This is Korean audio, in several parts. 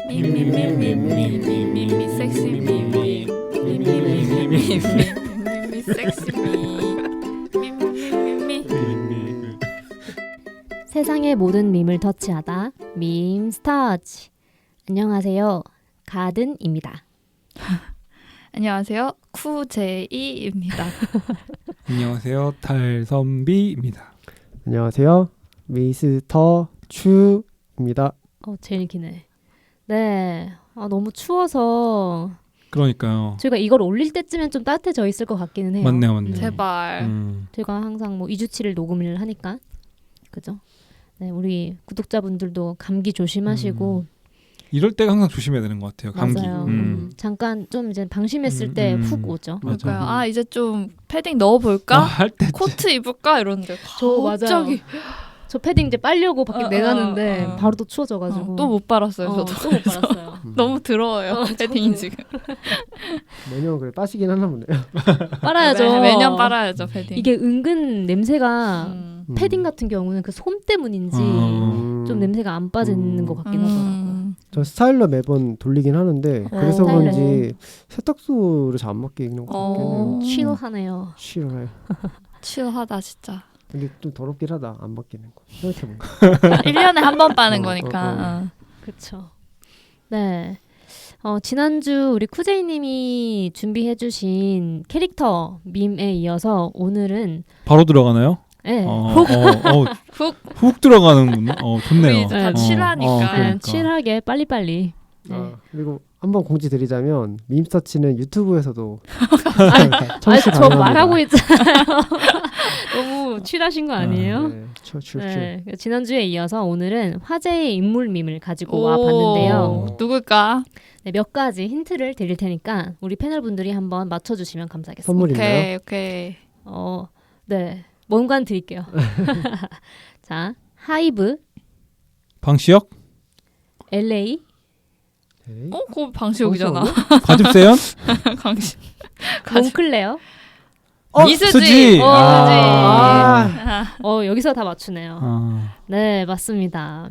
미미미미미미미미 섹시 미미 미미미미미미 섹시 미미미미미. 세상의 모든 밈을 터치하다 밈스터치. 안녕하세요, 가든입니다. 안녕하세요, 쿠제이입니다. 안녕하세요, 달선비입니다. 안녕하세요. 미스터 추입니다. 제일 기네. 네, 너무 추워서 그러니까요. 저희가 이걸 올릴 때쯤엔 좀 따뜻해져 있을 것 같기는 해요. 맞네요. 제발. 저희가 항상 뭐 2주치를 녹음을 하니까 그죠? 네, 우리 구독자분들도 감기 조심하시고 이럴 때가 항상 조심해야 되는 것 같아요. 감기. 맞아요. 잠깐 좀 이제 방심했을 때 훅 오죠. 맞아. 그러니까요. 아, 이제 좀 패딩 넣어볼까? 할 때. 코트 입을까? 이러는데 저 갑자기 저 패딩 이제 빨려고 밖에 내가는데 바로 또 추워져가지고 또 못 빨았어요. 저도 또 못 빨았어요. 너무 더러워요. 패딩이 저도. 지금. 매년 그래 빠시긴 하나 보네요. 빨아야죠. 매년 빨아야죠, 패딩. 이게 은근 냄새가 패딩 음. 같은 경우는 그 솜 때문인지 좀 냄새가 안 빠지는 것 같긴 하더라고요. 저 스타일러 매번 돌리긴 하는데 그래서 스타일러. 그런지 세탁소를 잘 안 맡기는 것 같긴 해요. 칠하네요. 싫어요. 치유하다 진짜. 근데 좀 더럽긴 하다 안 맡기는 거. 생각해보니까. 1년에 한 번 빠는 어, 거니까. 그렇죠. 네. 지난주 우리 쿠제이님이 준비해주신 캐릭터 밈에 이어서 오늘은 바로 들어가나요? 네, 훅 들어가는 좋네요. 우리 이제 다 네. 칠하니까. 그러니까. 칠하게 빨리빨리. 네. 그리고 한번 공지 드리자면 밈서치는 유튜브에서도 저 가능합니다. 말하고 있잖아요. 너무 칠하신 거 아니에요? 네, 출출. 네. 지난주에 이어서 오늘은 화제의 인물 밈을 가지고 와봤는데요. 누굴까? 네, 몇 가지 힌트를 드릴 테니까 우리 패널분들이 한번 맞춰주시면 감사하겠습니다. 선물 있나요? 오케이. 네. 뭔가 드릴게요. 자, 하이브, 방시혁? LA, 네. 그거 방시혁이잖아. 과즙세연? 강시. 몬클레어. 이수지. 수지. 여기서 다 맞추네요. 네, 맞습니다.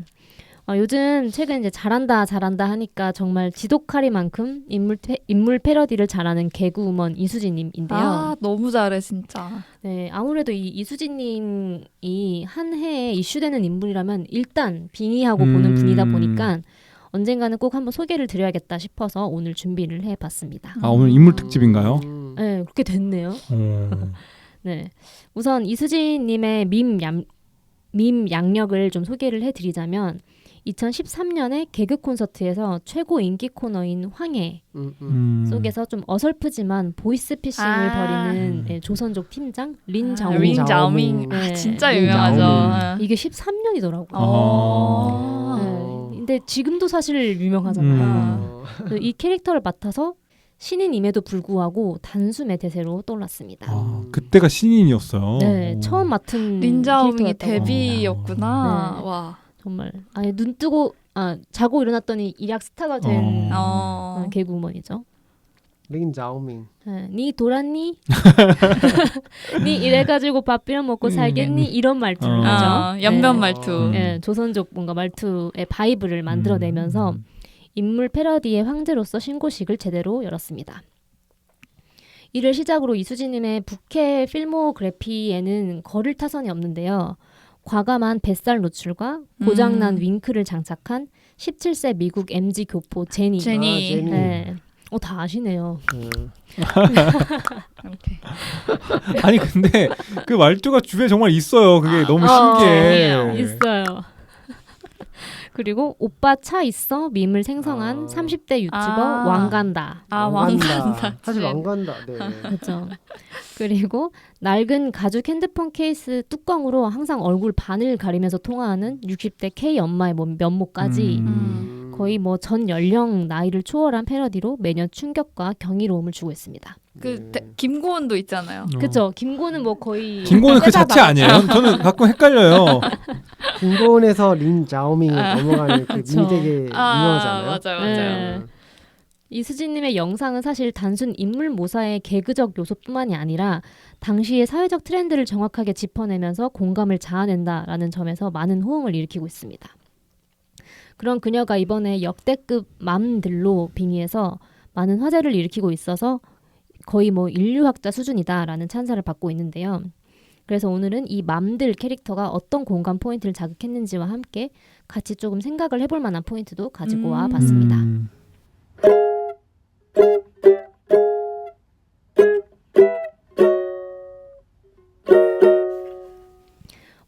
요즘 최근 이제 잘한다 하니까 정말 지독하리만큼 인물 패러디를 잘하는 개그우먼 이수지님인데요. 너무 잘해 진짜. 네, 아무래도 이 이수지님이 한 해에 이슈되는 인물이라면 일단 빙의하고 보는 분이다 보니까 언젠가는 꼭 한번 소개를 드려야겠다 싶어서 오늘 준비를 해봤습니다. 오늘 인물 특집인가요? 네, 그렇게 됐네요. 네, 우선 이수지님의 밈 양력을 좀 소개를 해드리자면 2013년에 개그 콘서트에서 최고 인기 코너인 황해 속에서 좀 어설프지만 보이스피싱을 벌이는 조선족 팀장 린자오밍. 린자오밍. 네. 진짜 유명하죠. 이게 13년이더라고요. 근데 지금도 사실 유명하잖아요. 이 캐릭터를 맡아서 신인임에도 불구하고 단숨에 대세로 떠올랐습니다. 그때가 신인이었어요. 네, 처음 맡은 린자오밍이 캐릭터였다고. 데뷔였구나. 네. 와. 정말 아예 눈 뜨고 자고 일어났더니 일약 스타가 된 개그우먼이죠. 린자오밍. 네, 니 돌았니? 니 이래가지고 밥 비벼 먹고 살겠니? 이런 말투를 하죠. 연변 네. 말투. 네, 조선족 뭔가 말투의 바이브를 만들어내면서 인물 패러디의 황제로서 신고식을 제대로 열었습니다. 이를 시작으로 이수지님의 부캐 필모그래피에는 거를 타선이 없는데요. 과감한 뱃살 노출과 고장난 윙크를 장착한 17세 미국 MZ 교포 제니. 제니. 네. 다 아시네요. 이렇게. 아니 근데 그 말투가 주변에 정말 있어요. 그게 너무 신기해. 있어요. 그리고 오빠 차 있어 밈을 생성한 30대 유튜버 왕간다. 왕간다. 사실 왕간다. 네. 그렇죠. 그리고 낡은 가죽 핸드폰 케이스 뚜껑으로 항상 얼굴 반을 가리면서 통화하는 60대 K 엄마의 면모까지 거의 뭐 전 연령 나이를 초월한 패러디로 매년 충격과 경이로움을 주고 있습니다. 김고은도 있잖아요. 그렇죠. 김고는 뭐 거의 김고는 그 자체 아니에요? 저는 가끔 헷갈려요. 김고은에서 린자오밍을 넘어가는 그 밈이 되게 유명하잖아요. 맞아요. 네. 이수지님의 영상은 사실 단순 인물 모사의 개그적 요소뿐만이 아니라 당시의 사회적 트렌드를 정확하게 짚어내면서 공감을 자아낸다라는 점에서 많은 호응을 일으키고 있습니다. 그런 그녀가 이번에 역대급 맘들로 빙의해서 많은 화제를 일으키고 있어서 거의 뭐 인류학자 수준이다라는 찬사를 받고 있는데요. 그래서 오늘은 이 맘들 캐릭터가 어떤 공감 포인트를 자극했는지와 함께 같이 조금 생각을 해볼 만한 포인트도 가지고 와 봤습니다.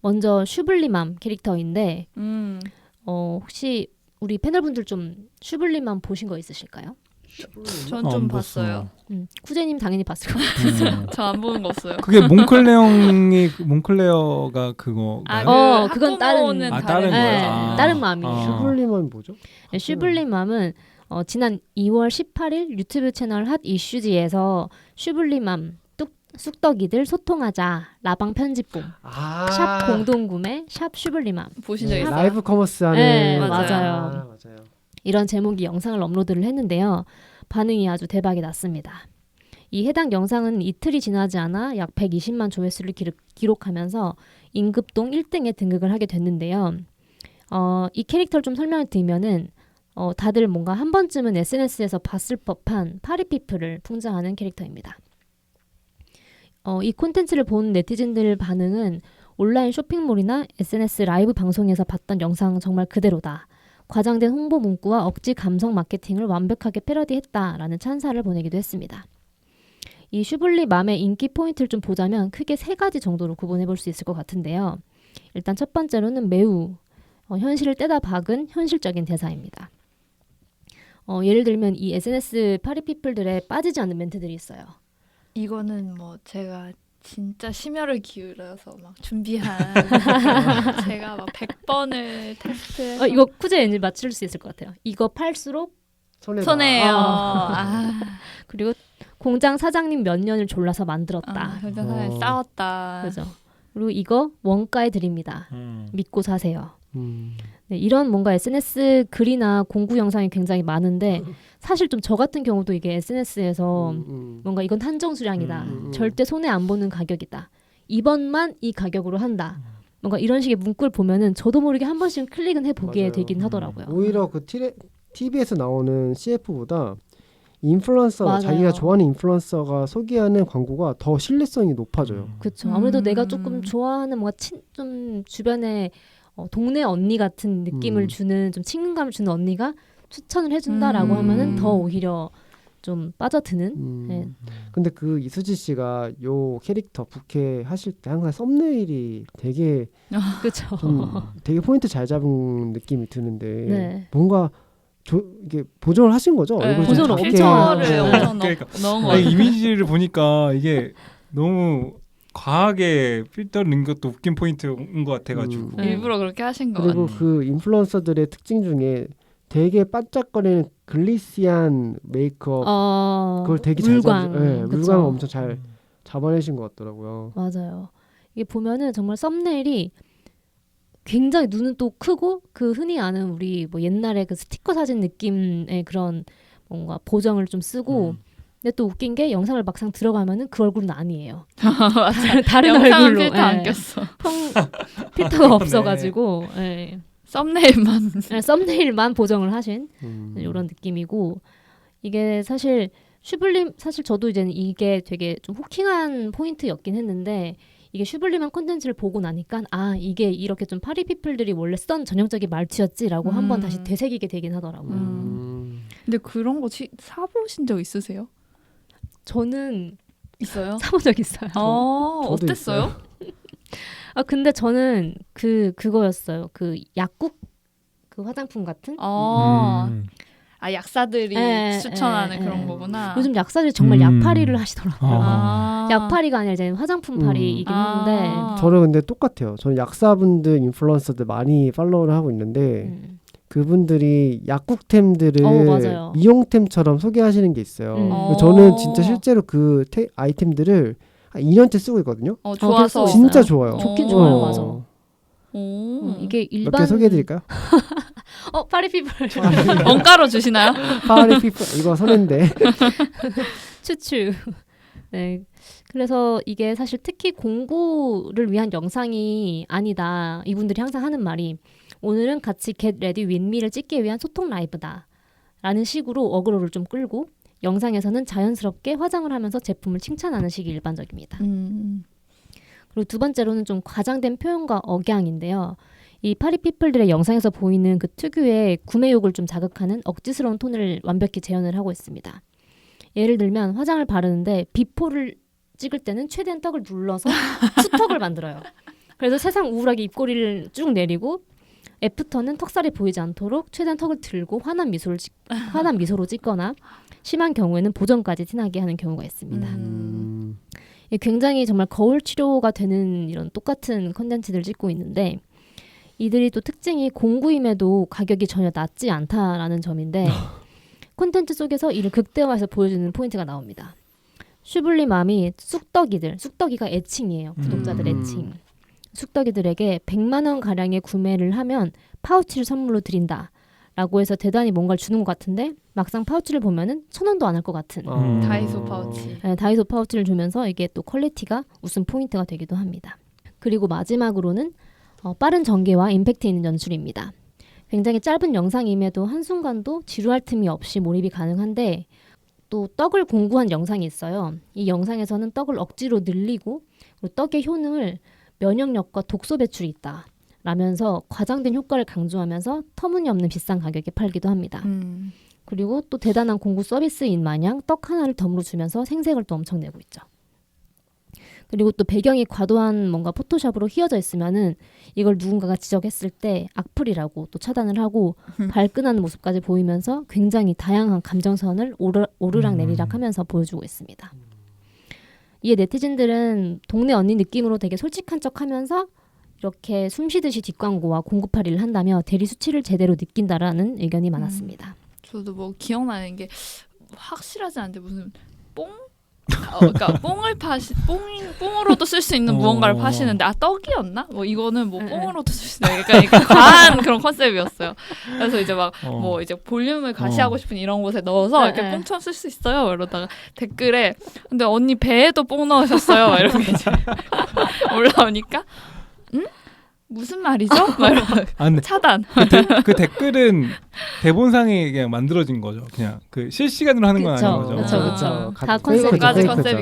먼저 슈블리맘 캐릭터인데 혹시 우리 패널분들 좀 슈블리맘 보신 거 있으실까요? 전 좀 봤어요. 쿠제님 당연히 봤을 것 같아요. 저 안 보는 거 없어요. 그게 몽클레어가 그거. 그건 다른 다른 거예요. 다른 맘이에요. 슈블리만 뭐죠? 네, 슈블리맘은 지난 2월 18일 유튜브 채널 핫 이슈지에서 슈블리맘 쑥떡이들 소통하자 라방 편집본 샵 공동구매 샵 슈블리맘 보신 적 있어요? 라이브 커머스 하는. 네, 맞아요. 맞아요. 이런 제목의 영상을 업로드를 했는데요. 반응이 아주 대박이 났습니다. 이 해당 영상은 이틀이 지나지 않아 약 120만 조회수를 기록하면서 임급동 1등에 등극을 하게 됐는데요. 이 캐릭터를 좀 설명을 드리면은 다들 뭔가 한 번쯤은 SNS에서 봤을 법한 파리피플을 풍자하는 캐릭터입니다. 이 콘텐츠를 본 네티즌들 반응은 온라인 쇼핑몰이나 SNS 라이브 방송에서 봤던 영상 정말 그대로다. 과장된 홍보 문구와 억지 감성 마케팅을 완벽하게 패러디했다라는 찬사를 보내기도 했습니다. 이 슈블리맘의 인기 포인트를 좀 보자면 크게 3가지 정도로 구분해 볼 수 있을 것 같은데요. 일단 첫 번째로는 매우 현실을 떼다 박은 현실적인 대사입니다. 예를 들면 이 SNS 파리피플들에 빠지지 않는 멘트들이 있어요. 이거는 뭐 제가 진짜 심혈을 기울여서 막 준비한 제가 막 100번을 테스트해서 이거 쿠제 왠지 맞출 수 있을 것 같아요. 이거 팔수록 손해예요. 그리고 공장 사장님 몇 년을 졸라서 만들었다. 공장 사장님 싸웠다. 그죠. 그리고 이거 원가에 드립니다. 믿고 사세요. 네, 이런 뭔가 SNS 글이나 공구 영상이 굉장히 많은데 사실 좀 저 같은 경우도 이게 SNS에서 뭔가 이건 한정 수량이다. 절대 손해 안 보는 가격이다. 이번만 이 가격으로 한다. 뭔가 이런 식의 문구를 보면은 저도 모르게 한 번씩 클릭은 해보게 맞아요. 되긴 하더라고요. 오히려 그 TV에서 나오는 CF보다 인플루언서 맞아요. 자기가 좋아하는 인플루언서가 소개하는 광고가 더 신뢰성이 높아져요. 그렇죠. 아무래도 내가 조금 좋아하는 뭔가 좀 주변에 동네 언니 같은 느낌을 주는 좀 친근감을 주는 언니가 추천을 해준다라고 하면은 더 오히려 좀 빠져드는. 네. 근데 그 이수지 씨가 요 캐릭터 부캐 하실 때 항상 썸네일이 되게 그렇죠. 되게 포인트 잘 잡은 느낌이 드는데 네. 뭔가 이게 보정을 하신 거죠? 네, 얼굴 보정을 좀 엄청 필터를 네. 엄청 그러니까. 넣은 거 아니, 같아요. 이미지를 보니까 이게 너무 과하게 필터 넣은 것도 웃긴 포인트인 것 같아가지고. 일부러 그렇게 하신 거 그리고 같아요. 그 인플루언서들의 특징 중에 되게 반짝거리는 글리시한 메이크업 그걸 되게 물광, 네, 그쵸. 물광을 엄청 잘 잡아내신 것 같더라고요. 맞아요. 이게 보면은 정말 썸네일이 굉장히 눈은 또 크고 그 흔히 아는 우리 뭐 옛날에 그 스티커 사진 느낌의 그런 뭔가 보정을 좀 쓰고 근데 또 웃긴 게 영상을 막상 들어가면은 그 얼굴은 아니에요. 다른 영상은 얼굴로 필터 안 꼈어. 필터가 없어가지고 예. 썸네일만. 썸네일만 보정을 하신 이런 느낌이고 이게 사실 사실 저도 이제는 이게 되게 좀 호킹한 포인트였긴 했는데 이게 슈블리맘 콘텐츠를 보고 나니까 이게 이렇게 좀 파리피플들이 원래 쓰던 전형적인 말투였지라고 한번 다시 되새기게 되긴 하더라고요. 근데 그런 거 사보신 적 있으세요? 저는 있어요? 사본 적 있어요. 저도 어땠어요? 근데 저는 그거였어요. 그 약국 그 화장품 같은? 약사들이 추천하는 그런 거구나. 요즘 약사들이 정말 약팔이를 하시더라고요. 아. 약팔이가 아니라 이제 화장품 팔이이긴 한데 저는 근데 똑같아요. 저는 약사분들, 인플루언서들 많이 팔로우를 하고 있는데 그분들이 약국템들을 맞아요. 미용템처럼 소개하시는 게 있어요. 음. 저는 진짜 실제로 그 아이템들을 한 2년째 쓰고 있거든요. 좋아서. 그래서 진짜 좋아요. 좋긴 좋아요. 어. 맞아. 이게 몇 일반 개 소개해드릴까요? 파리피플 원가로 주시나요? 파리 피플 이거 선인데. 추추. 네. 그래서 이게 사실 특히 공부를 위한 영상이 아니다. 이분들이 항상 하는 말이 오늘은 같이 Get Ready With Me를 찍기 위한 소통 라이브다 라는 식으로 어그로를 좀 끌고 영상에서는 자연스럽게 화장을 하면서 제품을 칭찬하는 식이 일반적입니다. 그리고 두 번째로는 좀 과장된 표현과 억양인데요. 이 파리피플들의 영상에서 보이는 그 특유의 구매욕을 좀 자극하는 억지스러운 톤을 완벽히 재현을 하고 있습니다. 예를 들면 화장을 바르는데 비포를 찍을 때는 최대한 떡을 눌러서 수턱을 만들어요. 그래서 세상 우울하게 입꼬리를 쭉 내리고 애프터는 턱살이 보이지 않도록 최대한 턱을 들고 환한 미소로 찍거나 심한 경우에는 보정까지 티나게 하는 경우가 있습니다. 굉장히 정말 거울 치료가 되는 이런 똑같은 컨텐츠들을 찍고 있는데 이들이 또 특징이 공구임에도 가격이 전혀 낮지 않다라는 점인데 콘텐츠 속에서 이를 극대화해서 보여주는 포인트가 나옵니다. 슈블리맘이 쑥떡이가 애칭이에요. 구독자들 애칭. 쑥떡이들에게 100만 원 가량의 구매를 하면 파우치를 선물로 드린다 라고 해서 대단히 뭔가를 주는 것 같은데 막상 파우치를 보면은 1,000원도 안 할 것 같은 다이소 파우치. 네, 다이소 파우치를 주면서 이게 또 퀄리티가 웃음 포인트가 되기도 합니다. 그리고 마지막으로는 빠른 전개와 임팩트 있는 연출입니다. 굉장히 짧은 영상임에도 한순간도 지루할 틈이 없이 몰입이 가능한데 또 떡을 공구한 영상이 있어요. 이 영상에서는 떡을 억지로 늘리고 떡의 효능을 면역력과 독소 배출이 있다 라면서 과장된 효과를 강조하면서 터무니없는 비싼 가격에 팔기도 합니다. 그리고 또 대단한 공구 서비스인 마냥 떡 하나를 덤으로 주면서 생색을 또 엄청 내고 있죠. 그리고 또 배경이 과도한 뭔가 포토샵으로 휘어져 있으면은 이걸 누군가가 지적했을 때 악플이라고 또 차단을 하고 발끈하는 모습까지 보이면서 굉장히 다양한 감정선을 오르락 내리락 하면서 보여주고 있습니다. 이에 네티즌들은 동네 언니 느낌으로 되게 솔직한 척하면서 이렇게 숨쉬듯이 뒷광고와 공구팔이를 한다며 대리 수치를 제대로 느낀다라는 의견이 많았습니다. 저도 뭐 기억나는 게 확실하지 않은데 무슨 그러니까 뽕으로도 쓸 수 있는 무언가를 파시는데 떡이었나? 뭐 이거는 뭐 뽕으로도 쓸 수 있는 그러니까 과한 그런 컨셉이었어요. 그래서 이제 막 뭐 이제 볼륨을 가시하고 싶은 이런 곳에 넣어서 이렇게 뽕처럼 쓸 수 있어요. 이러다가 댓글에 근데 언니 배에도 뽕 넣으셨어요. 이런 게 이제 올라오니까 무슨 말이죠? 막 이러고 차단. 그 댓글은 대본상에 그냥 만들어진 거죠. 그냥 그 실시간으로 하는 건 아닌 거죠. 그렇죠. 다 컨셉인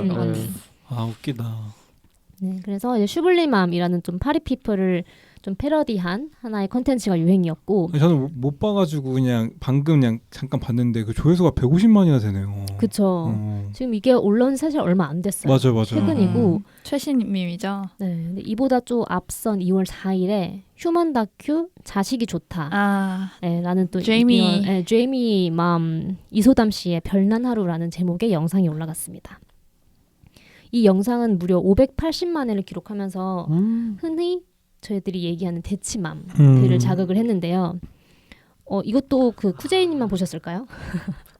것 같아요. 아 웃기다. 네, 그래서 이제 슈블리맘이라는 좀 파리피플을 좀 패러디한 하나의 컨텐츠가 유행이었고 저는 못 봐가지고 그냥 방금 그냥 잠깐 봤는데 그 조회수가 150만이나 되네요. 그쵸. 지금 이게 올라온 사실 얼마 안 됐어요. 맞아요. 최근이고 최신 밈이죠. 네, 근데 이보다 좀 앞선 2월 4일에 휴먼 다큐 자식이 좋다. 네, 라는 또 제이미 맘 이소담 씨의 별난 하루라는 제목의 영상이 올라갔습니다. 이 영상은 무려 580만 회를 기록하면서 흔히 저희들이 얘기하는 대치맘들을 자극을 했는데요. 이것도 그 쿠제이님만 보셨을까요?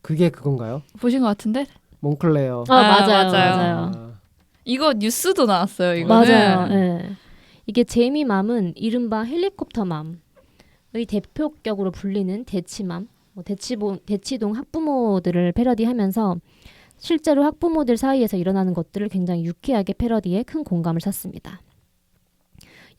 그게 그건가요? 보신 것 같은데? 몽클레어. 맞아요. 이거 뉴스도 나왔어요. 이거는. 맞아요. 네. 이게 제이미 맘은 이른바 헬리콥터 맘의 대표격으로 불리는 대치맘, 대치동 학부모들을 패러디하면서 실제로 학부모들 사이에서 일어나는 것들을 굉장히 유쾌하게 패러디해 큰 공감을 샀습니다.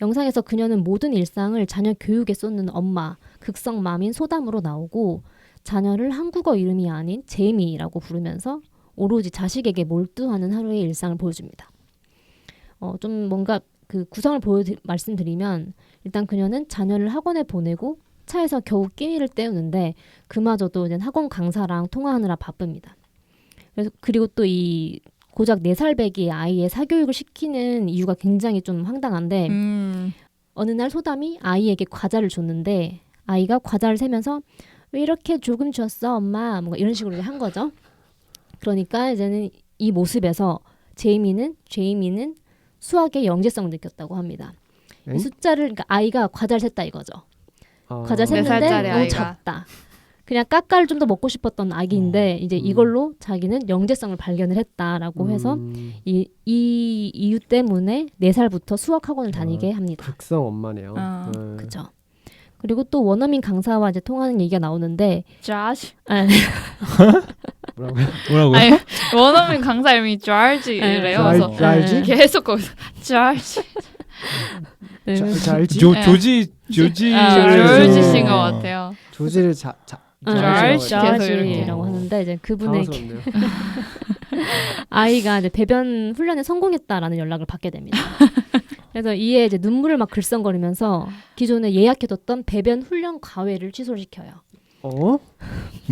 영상에서 그녀는 모든 일상을 자녀 교육에 쏟는 엄마, 극성맘인 소담으로 나오고 자녀를 한국어 이름이 아닌 제이미라고 부르면서 오로지 자식에게 몰두하는 하루의 일상을 보여줍니다. 좀 뭔가 그 구성을 말씀드리면 일단 그녀는 자녀를 학원에 보내고 차에서 겨우 끼니를 때우는데 그마저도 이제 학원 강사랑 통화하느라 바쁩니다. 그리고 또 이 고작 4살 배기의 아이의 사교육을 시키는 이유가 굉장히 좀 황당한데 어느 날 소담이 아이에게 과자를 줬는데 아이가 과자를 세면서 왜 이렇게 조금 줬어 엄마 뭔가 이런 식으로 한 거죠. 그러니까 이제는 이 모습에서 제이미는 수학의 영재성을 느꼈다고 합니다. 이 숫자를 그러니까 아이가 과자를 셌다 이거죠. 과자를 셌는데 너무 작다. 그냥 까까를 좀 더 먹고 싶었던 아기인데 이제 이걸로 자기는 영재성을 발견을 했다라고 해서 이 이유 때문에 4살부터 수학 학원을 다니게 합니다. 극성 엄마네요. 그렇죠. 그리고 또 원어민 강사와 이제 통하는 얘기가 나오는데 조지. 뭐라고요? 아니, 원어민 강사 이름이 조지래요. 그래서 계속 거기서 조지. 네. 조지 조지 조지 씨인 것 같아요. 조지를 조지. 조지라고 하는데 이제 그분의 당황스럽네요. 아이가 이제 배변 훈련에 성공했다라는 연락을 받게 됩니다. 그래서 이에 이제 눈물을 막 글썽거리면서 기존에 예약해뒀던 배변 훈련 과외를 취소시켜요.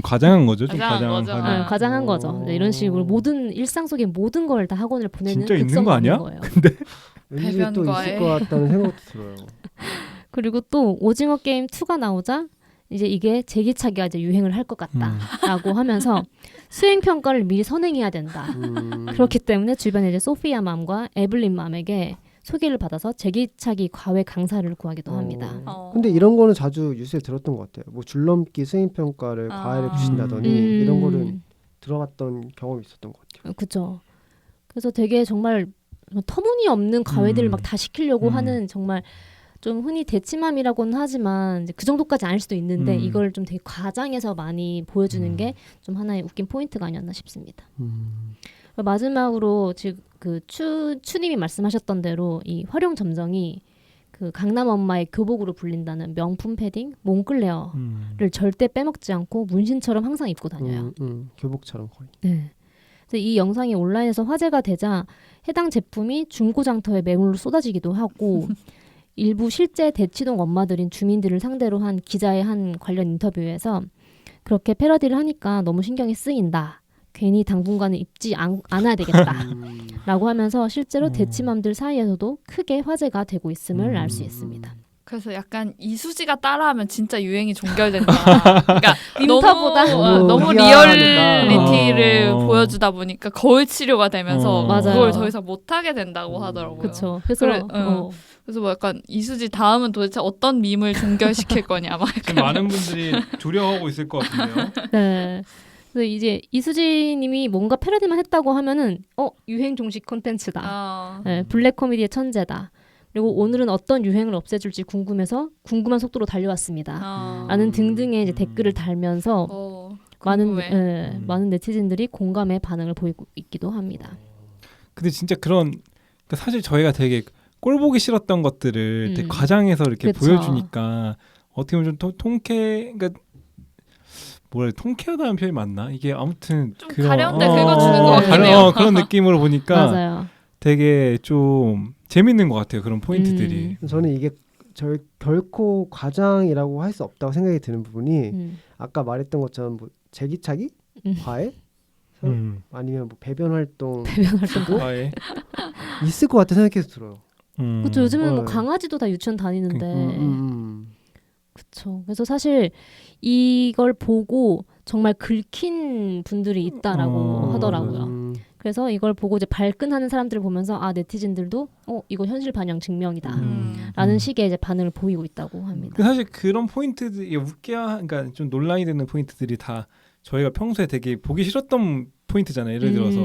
과장한 거죠, 좀 과장한 거죠. 과장. 과장한 거죠. 이제 이런 식으로 모든 일상 속의 모든 걸 다 학원을 보내는 진짜 있는 거 아니야? 거예요. 왠지 또 있을 것 같다는 생각도 들어요. 그리고 또 오징어 게임 2가 나오자 이제 이게 제기차기가 이제 유행을 할 것 같다라고 하면서 수행 평가를 미리 선행해야 된다. 그렇기 때문에 주변에 이제 소피아 맘과 에블린 맘에게 소개를 받아서 제기차기 과외 강사를 구하기도 합니다. 근데 이런 거는 자주 뉴스에 들었던 것 같아요. 뭐 줄넘기 수행 평가를 과외를 주신다더니 이런 거는 들어갔던 경험이 있었던 것 같아요. 그렇죠. 그래서 되게 정말 터무니없는 과외들을 막 다 시키려고 하는 정말 좀 흔히 대치맘이라고는 하지만 이제 그 정도까지 아닐 수도 있는데 이걸 좀 되게 과장해서 많이 보여주는 게 좀 하나의 웃긴 포인트가 아니었나 싶습니다. 마지막으로 지금 그 추님이 말씀하셨던 대로 이 활용 점정이 그 강남 엄마의 교복으로 불린다는 명품 패딩 몽클레어를 절대 빼먹지 않고 문신처럼 항상 입고 다녀요. 교복처럼 거의. 네. 그래서 이 영상이 온라인에서 화제가 되자 해당 제품이 중고장터에 매물로 쏟아지기도 하고 일부 실제 대치동 엄마들인 주민들을 상대로 한 기자의 한 관련 인터뷰에서 그렇게 패러디를 하니까 너무 신경이 쓰인다. 괜히 당분간은 입지 않아야 되겠다. 라고 하면서 실제로 대치맘들 사이에서도 크게 화제가 되고 있음을 알 수 있습니다. 그래서 약간 이수지가 따라하면 진짜 유행이 종결된다. 그러니까 윈터보다 너무 리얼리티를 보여주다 보니까 거울 치료가 되면서 그걸 더 이상 못하게 된다고 하더라고요. 그렇죠. 그래서 그래서 뭐 약간 이수지 다음은 도대체 어떤 밈을 종결시킬 거냐 막 지금 많은 분들이 두려워하고 있을 것 같은데요. 네. 그래서 이제 이수지님이 뭔가 패러디만 했다고 하면은 유행 종식 콘텐츠다. 네, 블랙 코미디의 천재다. 그리고 오늘은 어떤 유행을 없애줄지 궁금해서 궁금한 속도로 달려왔습니다. 라는 등등의 이제 댓글을 달면서 많은 네티즌들이 공감의 반응을 보이고 있기도 합니다. 근데 진짜 그러니까 사실 저희가 되게 꼴 보기 싫었던 것들을 되게 과장해서 이렇게 그쵸. 보여주니까 어떻게 보면 좀 그러니까 통쾌하다는 표현이 맞나? 이게 아무튼 좀 가려운데 긁어주는 것 같긴 해요. 그런 느낌으로 보니까 맞아요. 되게 좀 재밌는 것 같아요. 그런 포인트들이. 저는 이게 결코 과장이라고 할 수 없다고 생각이 드는 부분이 아까 말했던 것처럼 뭐 제기차기? 과외? 아니면 뭐 배변 활동 과외 있을 것 같아 생각해서 들어요. 그렇죠. 요즘은 뭐 강아지도 다 유치원 다니는데 그렇죠. 그래서 사실 이걸 보고 정말 긁힌 분들이 있다라고 하더라고요. 그래서 이걸 보고 이제 발끈하는 사람들을 보면서 네티즌들도 이거 현실 반영 증명이다 라는 식의 이제 반응을 보이고 있다고 합니다. 사실 그런 포인트들이 그러니까 좀 논란이 되는 포인트들이 다 저희가 평소에 되게 보기 싫었던 포인트잖아요. 예를 들어서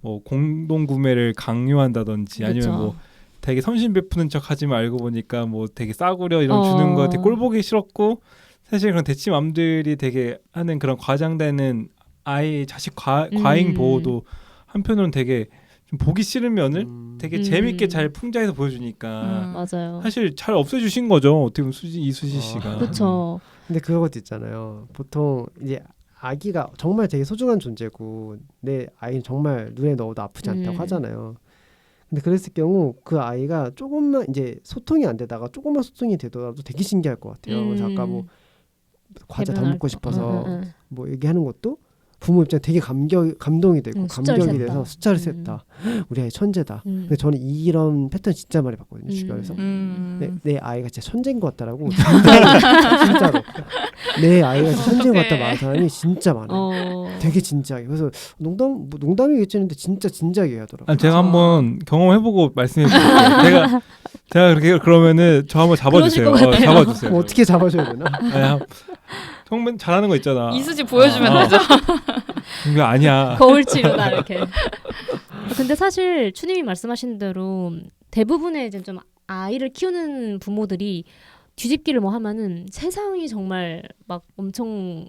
뭐 공동 구매를 강요한다든지 아니면 뭐 되게 선심 베푸는 척 하지 말고 보니까 뭐 되게 싸구려 이런 주는 거 되게 꼴 보기 싫었고 사실 그런 대치맘들이 되게 하는 그런 과장되는 아이 자식 과잉 보호도 한편으로는 되게 좀 보기 싫으면을 되게 재밌게 잘 풍자해서 보여주니까 맞아요. 사실 잘 없애주신 거죠. 어떻게 보면 이수지 씨가. 그렇죠. 근데 그것도 있잖아요. 보통 이제 아기가 정말 되게 소중한 존재고 내 아이는 정말 눈에 넣어도 아프지 않다고 하잖아요. 근데 그랬을 경우 그 아이가 조금만 이제 소통이 안 되다가 조금만 소통이 되더라도 되게 신기할 것 같아요. 그래서 아까 뭐 과자 다 먹고 싶어서 뭐 얘기하는 것도 부모 입장에 되게 감동이 되고 감격이 돼서 숫자를 셌다. 우리 아이 천재다. 근데 저는 이런 패턴 진짜 많이 봤거든요. 주변에서. 내 아이가 진짜 천재인 것 같다라고 진짜로 내 아이가 천재인 것 같다 말하는 사람이 진짜 많아요. 되게 진지하게. 그래서 농담이겠지 했는데 진짜 진지하게 하더라고요. 제가 한번 경험해보고 말씀해드릴게요. 제가 그렇게 그러면은 저 한번 잡아주세요. 잡아주세요. 어떻게 잡아줘야 되나? 정말 잘하는 거 있잖아. 이수지 보여주면 되죠. 그게 아니야. 거울 치료다 이렇게. 근데 사실 추님이 말씀하신 대로 대부분의 이제 좀 아이를 키우는 부모들이 뒤집기를 뭐 하면은 세상이 정말 막 엄청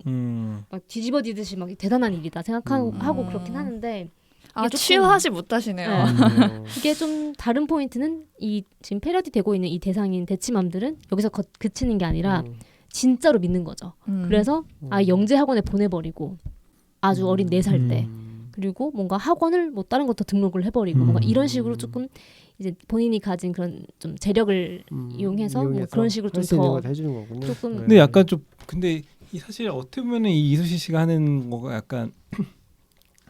막 뒤집어지듯이 막 대단한 일이다 생각하고 그렇긴 하는데 아, 조금- 치유하지 못하시네요. 네. 어. 이게 좀 다른 포인트는 이 지금 패러디 되고 있는 이 대상인 대치맘들은 여기서 그치는 게 아니라 진짜로 믿는 거죠. 그래서 영재 학원에 보내버리고 아주 어린 4살 때 그리고 뭔가 학원을 뭐 다른 것도 등록을 해버리고 뭔가 이런 식으로 조금 이제 본인이 가진 그런 좀 재력을 이용해서 뭐 그런 식으로 좀 할수 있는 더 걸 해주는 거군요. 조금 네. 근데 약간 좀 근데 사실 어떻게 보면은 이 이수지 씨가 하는 거가 약간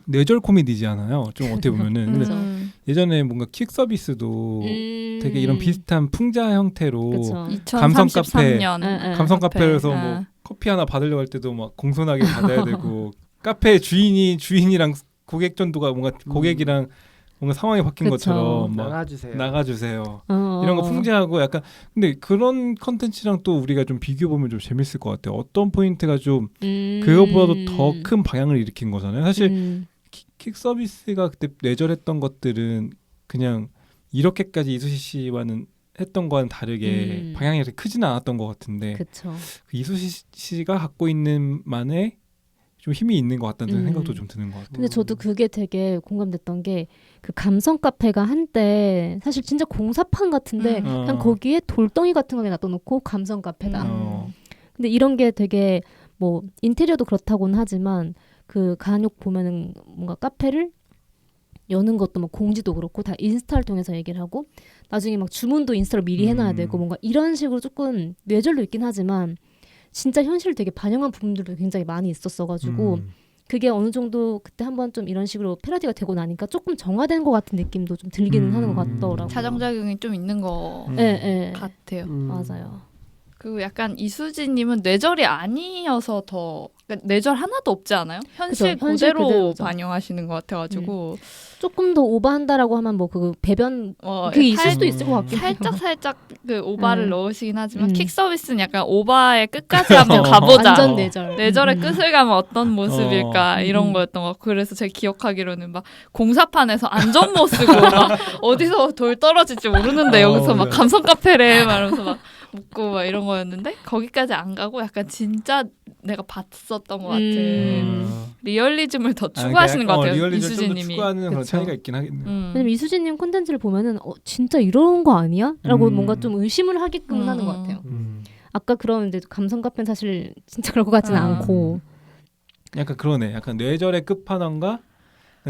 뇌절 코미디잖아요. 좀 어떻게 보면은 근데 예전에 뭔가 퀵 서비스도 되게 이런 비슷한 풍자 형태로 그쵸. 감성 카페, 2033년 감성 카페에서 카페. 뭐 커피 하나 받으려고 할 때도 막 공손하게 받아야 되고 카페 주인이랑 고객 전도가 뭔가 고객이랑 뭔가 상황이 바뀐 그쵸. 것처럼 막 나가주세요. 나가주세요. 이런 거 풍자하고 약간 근데 그런 컨텐츠랑 또 우리가 좀 비교해 보면 좀 재밌을 것 같아요. 어떤 포인트가 좀 그거보다도 더 큰 방향을 일으킨 거잖아요. 사실 킥 서비스가 그때 뇌절했던 것들은 그냥 이렇게까지 이수지 씨와는 했던 거와는 다르게 방향이 그렇게 크지는 않았던 것 같은데 그쵸. 그 이수지 씨가 갖고 있는 만의 좀 힘이 있는 것 같다는 생각도 좀 드는 것 같아요. 근데 저도 그게 되게 공감됐던 게 그 감성 카페가 한때 사실 진짜 공사판 같은데 그냥 거기에 돌덩이 같은 거 놔둬놓고 감성 카페다. 근데 이런 게 되게 뭐 인테리어도 그렇다고는 하지만 그 간혹 보면은 뭔가 카페를 여는 것도 뭐 공지도 그렇고 다 인스타를 통해서 얘기를 하고 나중에 막 주문도 인스타로 미리 해놔야 되고 뭔가 이런 식으로 조금 뇌절도 있긴 하지만 진짜 현실을 되게 반영한 부분들도 굉장히 많이 있었어가지고 그게 어느 정도 그때 한번 좀 이런 식으로 패러디가 되고 나니까 조금 정화된 것 같은 느낌도 좀 들기는 하는 것 같더라고요. 자정작용이 좀 있는 거 네. 같아요. 맞아요. 그리고 약간 이수지님은 뇌절이 아니어서 더 그러니까 뇌절 하나도 없지 않아요? 현실 그쵸, 현실 그대로 그대로죠. 반영하시는 것 같아가지고 조금 더 오버한다라고 하면 뭐 그 배변 그게 있을 수도 있을 것 같긴 해요. 살짝 그 오바를 넣으시긴 하지만 음. 킥 서비스는 약간 오바의 끝까지 한번 가보자. 완전 뇌절. 뇌절의 끝을 가면 어떤 모습일까 이런 거였던 것 같고 그래서 제가 기억하기로는 막 공사판에서 안전모 쓰고 막 어디서 돌 떨어질지 모르는데 여기서 막 감성 카페래 말하면서 막 묻고 막 이런 거였는데 거기까지 안 가고 약간 진짜 내가 봤었던 것 같은 리얼리즘을 더 추구하시는 것 같아요. 리얼리즘을 좀더 이수지님이. 추구하는 그런 그쵸. 차이가 있긴 하겠네요. 왜냐면 이수진님 콘텐츠를 보면은 진짜 이런 거 아니야? 라고 뭔가 좀 의심을 하게끔 하는 것 같아요. 아까 그런 이제 감성 카페는 사실 진짜 그럴 것 같지는 않고 약간 그러네. 약간 뇌절의 끝판왕과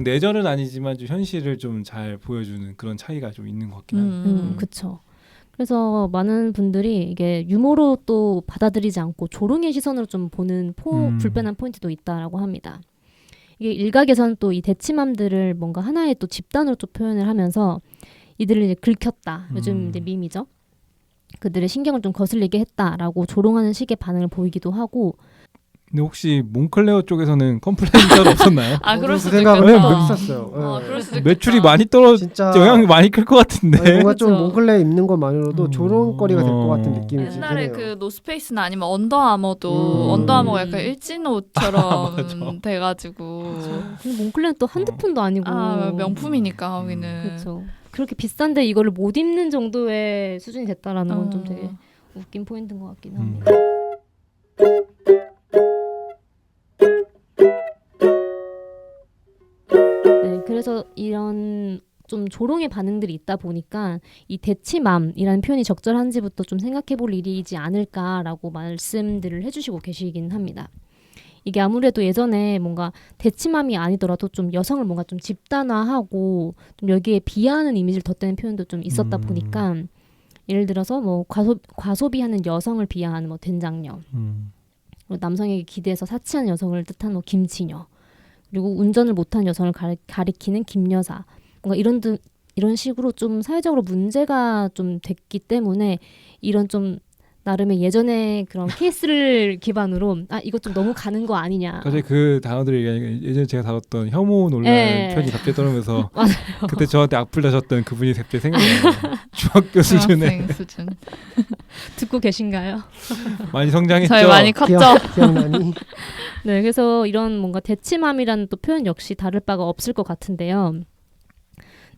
뇌절은 아니지만 좀 현실을 좀 잘 보여주는 그런 차이가 좀 있는 것 같긴 하네요. 그쵸. 그래서 많은 분들이 이게 유머로 또 받아들이지 않고 조롱의 시선으로 좀 보는 불편한 포인트도 있다라고 합니다. 이게 일각에서는 또 이 대치맘들을 뭔가 하나의 또 집단으로 또 표현을 하면서 이들을 이제 긁혔다. 요즘 이제 밈이죠. 그들의 신경을 좀 거슬리게 했다라고 조롱하는 식의 반응을 보이기도 하고. 근데 혹시 몽클레어 쪽에서는 컴플레인 따로 없었나요? 아 그럴 그 수도 생각을 있겠다. 했었어요. 그럴 수도 있겠다. 매출이 많이 떨어져 진짜 영향이 많이 클 것 같은데. 아니, 뭔가 좀 그쵸. 몽클레 입는 것만으로도 조롱거리가 될 것 같은 느낌이 들긴 옛날에 해요. 그 노스페이스나 아니면 언더아머도 언더아머가 약간 일진 옷처럼 돼가지고 근데 몽클레는 또 한두 푼도 아니고. 명품이니까 거기는. 그렇죠. 그렇게 비싼데 이거를 못 입는 정도의 수준이 됐다라는 건 좀 되게 웃긴 포인트인 것 같긴 합니다. 네, 그래서 이런 좀 조롱의 반응들이 있다 보니까 이 대치맘이라는 표현이 적절한지부터 좀 생각해볼 일이지 않을까라고 말씀들을 해주시고 계시긴 합니다. 이게 아무래도 예전에 뭔가 대치맘이 아니더라도 좀 여성을 뭔가 좀 집단화하고 좀 여기에 비하하는 이미지를 덧대는 표현도 좀 있었다 보니까 예를 들어서 뭐 과소비하는 여성을 비하하는 뭐 된장녀, 그리고 남성에게 기대해서 사치하는 여성을 뜻하는 뭐 김치녀, 그리고 운전을 못하는 여성을 가리키는 김여사, 뭔가 이런 식으로 좀 사회적으로 문제가 좀 됐기 때문에 이런 좀 나름의 예전에 그런 케이스를 기반으로 이거 좀 너무 가는 거 아니냐. 갑자기 그 단어들을 얘기하니까 예전에 제가 다뤘던 혐오 논란 편이 갑자기 떠오르면서 맞아요. 그때 저한테 악플 다셨던 그분이 갑자기 생각나요. 중학교 수준에 중학생 수준. 듣고 계신가요? 많이 성장했죠. 저희 많이 컸죠. 기억나니? 네, 그래서 이런 뭔가 대치맘이라는 또 표현 역시 다를 바가 없을 것 같은데요.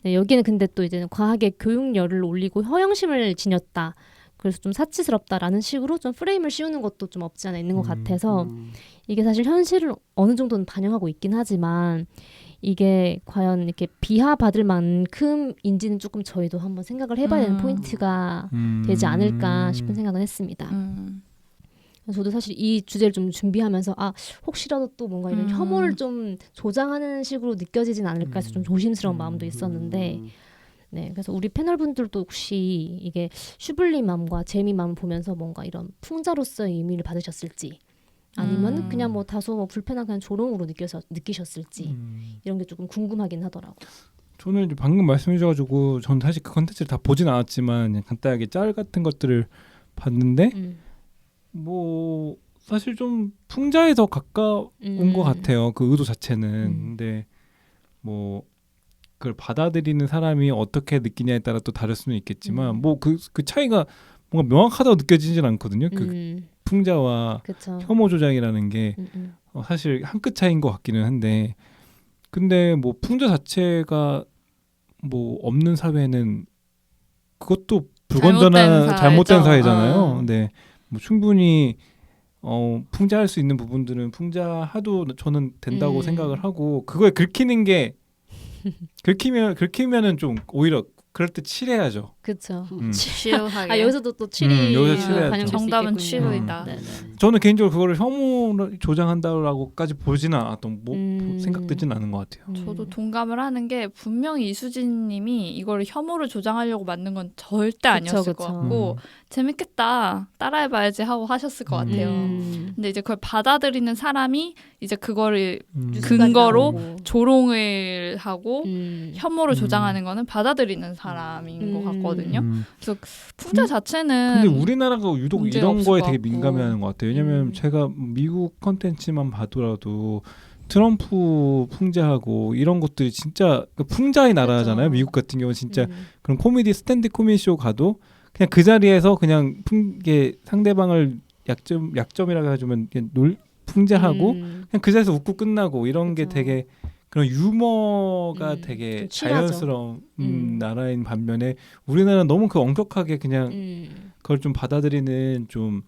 네, 여기는 근데 또 이제 과하게 교육열을 올리고 허영심을 지녔다. 그래서 좀 사치스럽다라는 식으로 좀 프레임을 씌우는 것도 좀 없지 않아 있는 것 같아서 이게 사실 현실을 어느 정도는 반영하고 있긴 하지만 이게 과연 이렇게 비하받을 만큼인지는 조금 저희도 한번 생각을 해봐야 되는 포인트가 되지 않을까 싶은 생각은 했습니다. 저도 사실 이 주제를 좀 준비하면서 혹시라도 또 뭔가 이런 혐오를 좀 조장하는 식으로 느껴지진 않을까 해서 좀 조심스러운 마음도 있었는데 네, 그래서 우리 패널분들도 혹시 이게 슈블리맘과 제미맘을 보면서 뭔가 이런 풍자로서의 의미를 받으셨을지 아니면 그냥 뭐 다소 뭐 불편한 그냥 조롱으로 느끼셨을지 이런 게 조금 궁금하긴 하더라고요. 저는 이제 방금 말씀해주셔가지고 전 사실 그 컨텐츠를 다 보진 않았지만 그냥 간단하게 짤 같은 것들을 봤는데 뭐 사실 좀 풍자에 더 가까운 것 같아요. 그 의도 자체는. 근데 뭐 그걸 받아들이는 사람이 어떻게 느끼냐에 따라 또 다를 수는 있겠지만 뭐 그 차이가 뭔가 명확하다고 느껴지진 않거든요. 그 풍자와 그쵸. 혐오 조장이라는 게 사실 한 끗 차이인 것 같기는 한데 근데 뭐 풍자 자체가 뭐 없는 사회는 그것도 불건전한 잘못된 사회잖아요. 근데 뭐 충분히 풍자할 수 있는 부분들은 풍자해도 저는 된다고 생각을 하고 그거에 긁히는 게 긁히면은 좀 오히려 그럴 때 칠해야죠. 그렇죠. 치료하게. 여기서도 또 칠이 여기서 칠해야죠. 반영될 수 정답은 있겠군요. 치료이다. 저는 개인적으로 그거를 혐오를 조장한다고까지 보지는 않았던 생각되진 않은 것 같아요. 저도 동감을 하는 게 분명히 이수진님이 이걸 혐오를 조장하려고 만든 건 절대 아니었을 것 같고 재밌겠다 따라해봐야지 하고 하셨을 것 같아요. 근데 이제 그걸 받아들이는 사람이 이제 그거를 근거로 조롱을 하고 혐오를 조장하는 거는 받아들이는 사람인 것 같거든요. 그래서 풍자 자체는 근데 우리나라가 유독 이런 거에 되게 같고. 민감해하는 것 같아요. 왜냐면 제가 미국 컨텐츠만 봐더라도 트럼프 풍자하고 이런 것들이 진짜 풍자의 나라잖아요. 그렇죠. 미국 같은 경우는 진짜 그런 코미디 스탠드 코미디 쇼 가도 그냥 그 자리에서 그냥 이게 상대방을 약점이라고 해주면 풍자하고 그냥 그 자리에서 웃고 끝나고 이런 게 되게 그런 유머가 되게 자연스러운 나라인 반면에 우리나라는 너무 그 엄격하게 그냥 그걸 좀 받아들이는 좀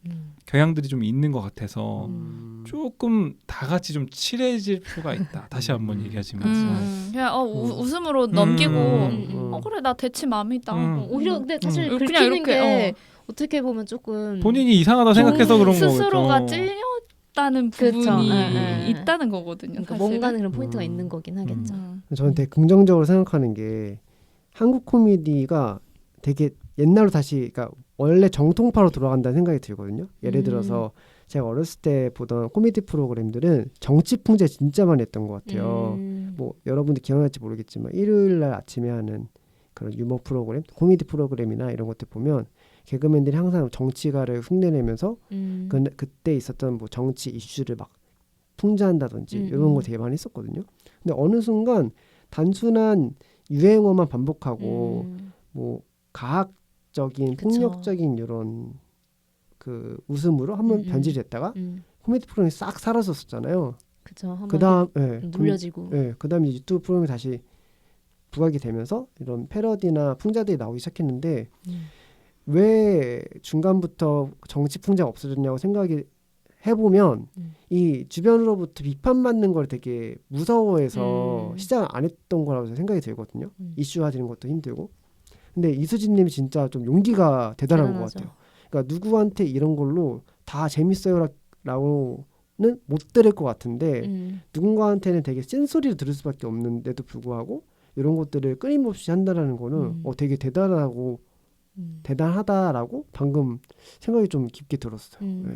경향들이 좀 있는 것 같아서 조금 다 같이 좀 칠해질 필요가 있다. 다시 한번 얘기하지만 그냥 웃음으로 넘기고 그래 나 대체 마음이다. 오히려 근데 사실 그냥 긁히는 이렇게, 게 어떻게 보면 조금 본인이 이상하다 생각해서 그런 거겠죠. 스스로가 찔렸다는 부분이 있다는 거거든요. 그러니까 뭔가는 그런 포인트가 있는 거긴 하겠죠. 저는 되게 긍정적으로 생각하는 게 한국 코미디가 되게 옛날로 다시 그러니까 원래 정통파로 돌아간다는 생각이 들거든요. 예를 들어서 제가 어렸을 때 보던 코미디 프로그램들은 정치 풍자 진짜 많이 했던 것 같아요. 뭐 여러분들 기억날지 모르겠지만 일요일날 아침에 하는 그런 유머 프로그램, 코미디 프로그램이나 이런 것들 보면 개그맨들이 항상 정치가를 흉내내면서 그때 있었던 뭐 정치 이슈를 막 풍자한다든지 이런 거 되게 많이 했었거든요. 근데 어느 순간 단순한 유행어만 반복하고 뭐 가학적인 폭력적인 이런 그 웃음으로 한번 변질이 됐다가 코미디 프로그램이 싹 사라졌었잖아요. 그쵸. 그다음 눌려지고. 그다음에 유튜브 프로그램이 다시 부각이 되면서 이런 패러디나 풍자들이 나오기 시작했는데 왜 중간부터 정치 풍자가 없어졌냐고 생각이 해보면 이 주변으로부터 비판받는 걸 되게 무서워해서 시작을 안 했던 거라고 생각이 들거든요. 이슈화되는 것도 힘들고. 근데 이수진님이 진짜 좀 용기가 대단한 것 같아요. 그러니까 누구한테 이런 걸로 다 재밌어요라고는 못 들을 것 같은데 누군가한테는 되게 쓴소리를 들을 수밖에 없는데도 불구하고 이런 것들을 끊임없이 한다라는 거는 되게 대단하다라고 방금 생각이 좀 깊게 들었어요. 네.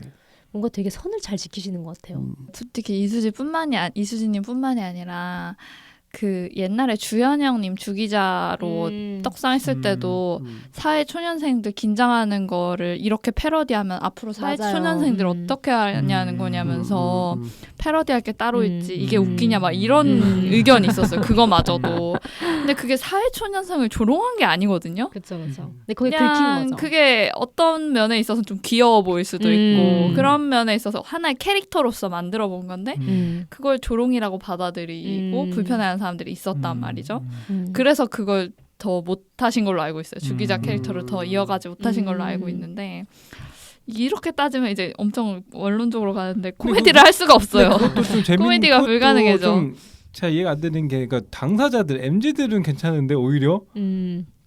뭔가 되게 선을 잘 지키시는 것 같아요. 특히 이수진님뿐만이 아니라 그 옛날에 주현영님 주기자로 떡상했을 때도 사회 초년생들 긴장하는 거를 이렇게 패러디하면 앞으로 사회 초년생들 어떻게 하냐는 거냐면서 패러디할 게 따로 있지 이게 웃기냐 막 이런 의견이 있었어요. 그거마저도. 근데 그게 사회 초년생을 조롱한 게 아니거든요. 그렇죠. 근데 거기 긁힌 거죠. 그게 어떤 면에 있어서 좀 귀여워 보일 수도 있고 그런 면에 있어서 하나의 캐릭터로서 만들어 본 건데 그걸 조롱이라고 받아들이고 불편해하는 사람들이 있었단 말이죠. 그래서 그걸 더 못하신 걸로 알고 있어요. 주기자 캐릭터를 더 이어가지 못하신 걸로 알고 있는데 이렇게 따지면 이제 엄청 원론적으로 가는데 코미디를 할 수가 없어요. 코미디가 불가능해져. 제가 이해가 안 되는 게 그러니까 당사자들 MZ들은 괜찮은데 오히려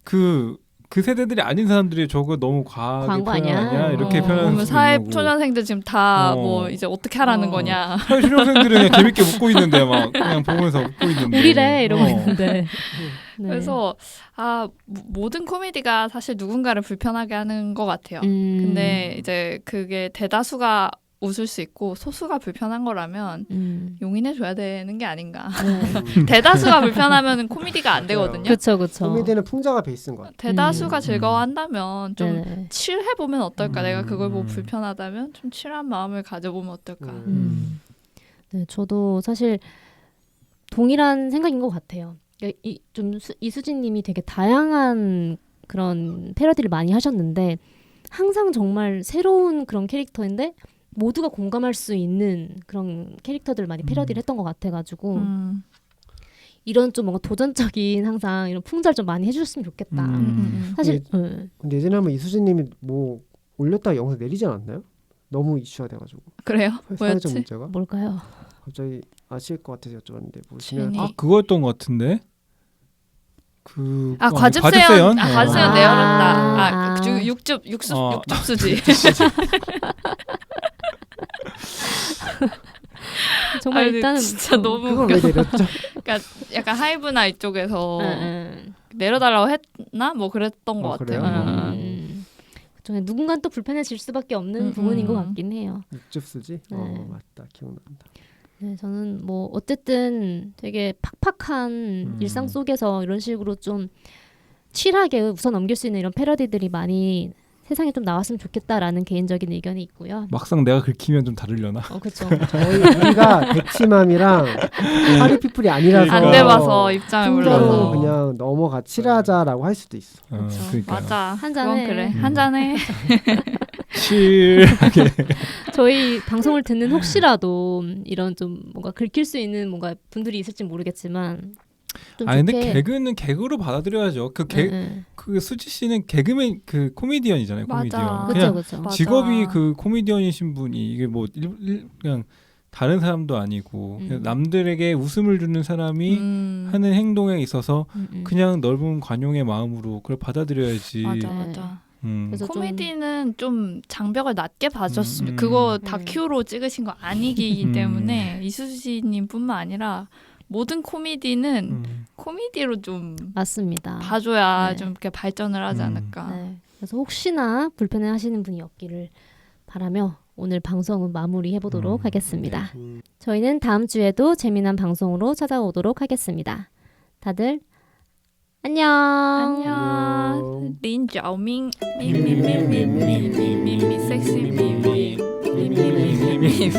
그 세대들이 아닌 사람들이 저거 너무 과하게 과한 거 아니야? 표현하냐 이렇게 표현하는 그러면 수도 사회 있는 거고. 초년생들 지금 다 어. 뭐 이제 어떻게 하라는 거냐. 사회 초년생들은 그냥 재밌게 웃고 있는데 막 그냥 보면서 웃고 있는데 우리래 이러고 어. 있는데. 네. 그래서 모든 코미디가 사실 누군가를 불편하게 하는 것 같아요. 근데 이제 그게 대다수가 웃을 수 있고 소수가 불편한 거라면 용인해줘야 되는 게 아닌가. 대다수가 불편하면 코미디가 안 되거든요. 그렇죠, 그렇죠. 코미디는 풍자가 베이스인 것 같아요. 대다수가 즐거워한다면 좀 네. 칠해보면 어떨까. 내가 그걸 보고 불편하다면 좀 칠한 마음을 가져보면 어떨까. 네, 저도 사실 동일한 생각인 것 같아요. 이수진님이 되게 다양한 그런 패러디를 많이 하셨는데 항상 정말 새로운 그런 캐릭터인데 모두가 공감할 수 있는 그런 캐릭터들을 많이 패러디를 했던 것 같아가지고 이런 좀 뭔가 도전적인 항상 이런 풍자를 좀 많이 해주셨으면 좋겠다. 사실 근데 예전에 한번 이수진님이 뭐 올렸다가 영상 내리지 않았나요? 너무 이슈가 돼가지고. 그래요? 사회적 뭐였지? 문제가. 뭘까요? 갑자기 아실 것 같아서 여쭤봤는데 보시면 진이. 그거였던 것 같은데 과즙세연. 과즙세연 아. 내어놨다. 육즙수지. 정말 아니, 일단은 진짜 너무 그걸 왜 내렸죠? 그러니까 약간 하이브나 이쪽에서 응. 내려달라고 했나? 뭐 그랬던 것 그래요? 같아요. 그쵸, 누군가는 또 불편해질 수밖에 없는 부분인 것 같긴 해요. 육즙수지? 네. 맞다 기억난다. 네, 저는 뭐 어쨌든 되게 팍팍한 일상 속에서 이런 식으로 좀 칠하게 웃어 넘길 수 있는 이런 패러디들이 많이 세상에 좀 나왔으면 좋겠다라는 개인적인 의견이 있고요. 막상 내가 긁히면 좀 다르려나? 그렇죠. 우리가 백치맘이랑 파리피플이 아니라서 안 돼봐서 입장을 풍자로 몰라서. 그냥 넘어가 칠하자라고 할 수도 있어. 그러니까요. 맞아. 한 잔해. 그건 그래. 한 잔해. 칠하게. 저희 방송을 듣는 혹시라도 이런 좀 뭔가 긁힐 수 있는 뭔가 분들이 있을지 모르겠지만 좀 아니 좋게. 근데 개그는 개그로 받아들여야죠. 그 수지 씨는 개그맨 그 코미디언이잖아요. 맞아. 코미디언. 그렇죠, 그냥 그렇죠. 맞아. 직업이 그 코미디언이신 분이 이게 뭐 그냥 다른 사람도 아니고 그냥 남들에게 웃음을 주는 사람이 하는 행동에 있어서 그냥 넓은 관용의 마음으로 그걸 받아들여야지. 맞아. 그래서 코미디는 좀 장벽을 낮게 봐줬으면 그거 다큐로 찍으신 거 아니기 때문에 이수지님뿐만 아니라 모든 코미디는 코미디로 좀 맞습니다. 봐줘야 네. 좀 이렇게 발전을 하지 않을까. 네. 그래서 혹시나 불편해하시는 분이 없기를 바라며 오늘 방송은 마무리해보도록 하겠습니다. 저희는 다음 주에도 재미난 방송으로 찾아오도록 하겠습니다. 다들 안녕. 안녕. 린자오밍 미미미미미미미미 섹시 미미 미미미미미미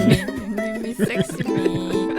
섹시 미